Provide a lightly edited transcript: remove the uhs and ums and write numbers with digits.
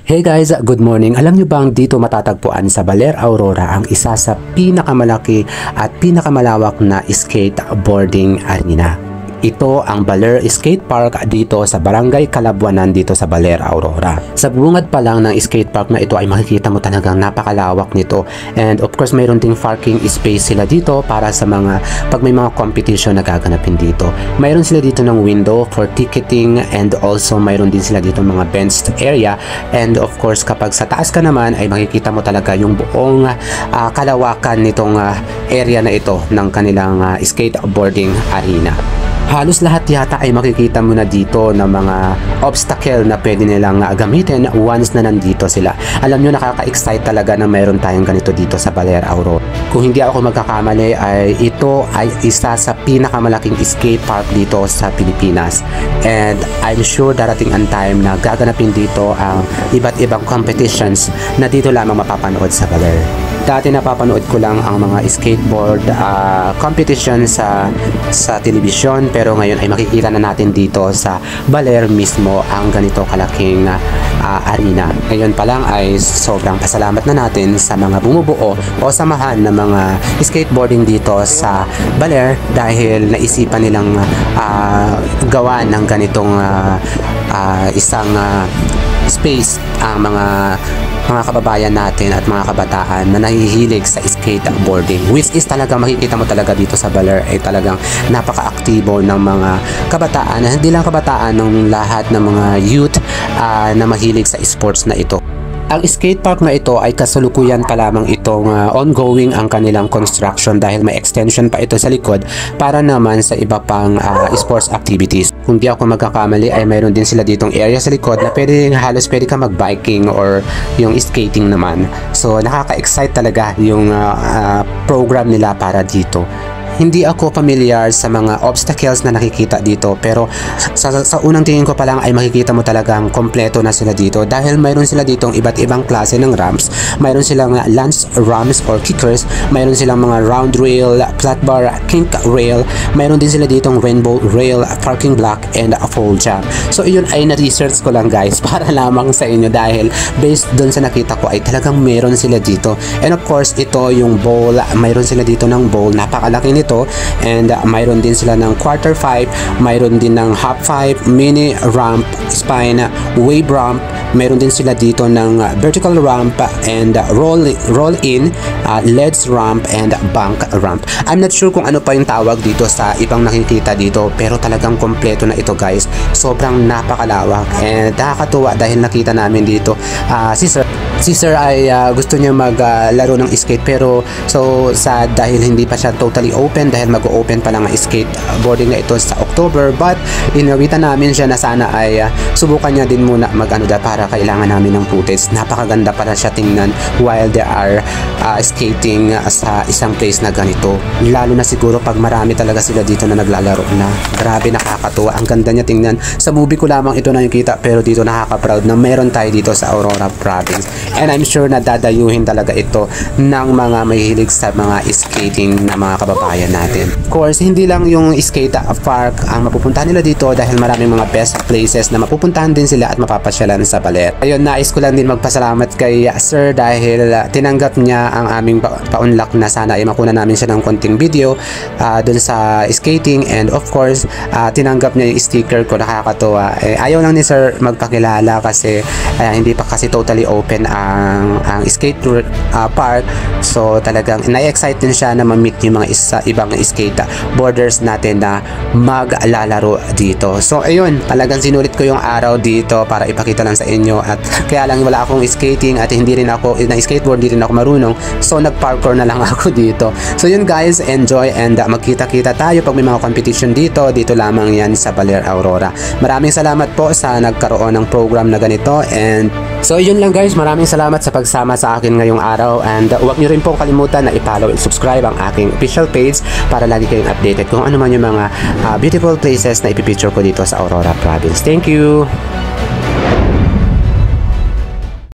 Hey guys, good morning. Alam nyo bang dito matatagpuan sa Baler, Aurora ang isa sa pinakamalaki at pinakamalawak na skateboarding arena. Ito ang Baler Skate Park dito sa Barangay Kalabuanan dito sa Baler, Aurora. Sa bungad pa lang ng skate park na ito ay makikita mo talagang napakalawak nito. And of course mayroon ding parking space sila dito para sa mga pag may mga competition na gaganapin dito. Mayroon sila dito ng window for ticketing and also mayroon din sila dito mga benched area. And of course kapag sa taas ka naman ay makikita mo talaga yung buong kalawakan nitong area na ito ng kanilang skateboarding arena. Halos lahat yata ay makikita mo na dito ng mga obstacle na pwede nilang gamitin once na nandito sila. Alam nyo, nakaka-excite talaga na mayroon tayong ganito dito sa Baler, Aurora. Kung hindi ako magkakamali ay ito ay isa sa pinakamalaking skate park dito sa Pilipinas. And I'm sure darating ang time na gaganapin dito ang iba't ibang competitions na dito lamang mapapanood sa Baler. Dati napapanood ko lang ang mga skateboard competition sa telebisyon, pero ngayon ay makikita na natin dito sa Baler mismo ang ganito kalaking arena. Ngayon pa lang ay sobrang pasalamat na natin sa mga bumubuo o samahan ng mga skateboarding dito sa Baler dahil naisipan nilang gawa ng ganitong isang space ang mga kababayan natin at mga kabataan na nahihilig sa skateboarding, which is talaga makikita mo talaga dito sa Baler ay talagang napaka-aktibo ng mga kabataan, hindi lang kabataan, ng lahat ng mga youth na mahilig sa sports na ito. Ang skate park na ito ay kasalukuyan pa lamang itong ongoing ang kanilang construction dahil may extension pa ito sa likod para naman sa iba pang sports activities. Kung di ako magkakamali ay mayroon din sila ditong area sa likod na halos pwede ka mag-biking or yung skating naman. So nakaka-excite talaga yung program nila para dito. Hindi ako familiar sa mga obstacles na nakikita dito, pero sa unang tingin ko pa lang ay makikita mo talagang kompleto na sila dito dahil mayroon sila ditong iba't ibang klase ng ramps. Mayroon silang lance ramps or kickers, mayroon silang mga round rail, flat bar, kink rail, mayroon din sila ditong rainbow rail, parking block, and a fall jump. So yun ay na-research ko lang guys para lamang sa inyo dahil based dun sa nakita ko ay talagang meron sila dito. And of course ito yung bowl, mayroon sila dito ng bowl, napakalaki nito. And mayroon din sila ng quarter 5, mayroon din ng half 5, mini ramp, spine, wave ramp, mayroon din sila dito ng vertical ramp and roll in, ledge ramp and bank ramp. I'm not sure kung ano pa yung tawag dito sa ibang nakikita dito, pero talagang kompleto na ito guys. Sobrang napakalawak and nakakatuwa dahil nakita namin dito si sir ay gusto niya maglaro ng skate, pero dahil hindi pa siya totally open dahil mag-open pa lang ang skateboarding na ito sa October, but inawitan namin siya na sana ay subukan niya din muna para kailangan namin ng footage. Napakaganda para siya tingnan while they are skating sa isang place na ganito, lalo na siguro pag marami talaga sila dito na naglalaro na. Grabe, nakakatuwa, ang ganda niya tingnan. Sa movie ko lamang ito na yung kita, pero dito nakaka-proud na meron tayo dito sa Aurora Province. And I'm sure na dadayuhin talaga ito ng mga mahilig sa mga skating na mga kababayan natin. Of course, hindi lang yung skate park ang mapupuntahan nila dito dahil maraming mga best places na mapupuntahan din sila at mapapasyalan sa Baler. Ayun, nais ko lang din magpasalamat kay sir dahil tinanggap niya ang aming paunlak na sana ay makuna namin siya ng konting video dun sa skating, and of course tinanggap niya yung sticker ko. Nakakatuwa. Ayaw lang ni sir magpakilala kasi hindi pa kasi totally open ang skate park, so talagang na-excite din siya na ma-meet yung mga ibang skateboarders natin na maglalaro dito. So ayun, talagang sinulit ko yung araw dito para ipakita lang sa inyo, at kaya lang wala akong skating at hindi rin ako na skateboard, hindi rin ako marunong, so nag-parkour na lang ako dito. So yun guys, enjoy and magkita-kita tayo pag may mga competition dito lamang yan sa Baler, Aurora. Maraming salamat po sa nagkaroon ng program na ganito, and so yun lang guys, maraming salamat sa pagsama sa akin ngayong araw, and huwag nyo rin pong kalimutan na i-follow and subscribe ang aking official page para lagi kayong updated kung ano man yung mga beautiful places na ipipicture ko dito sa Aurora Province. Thank you!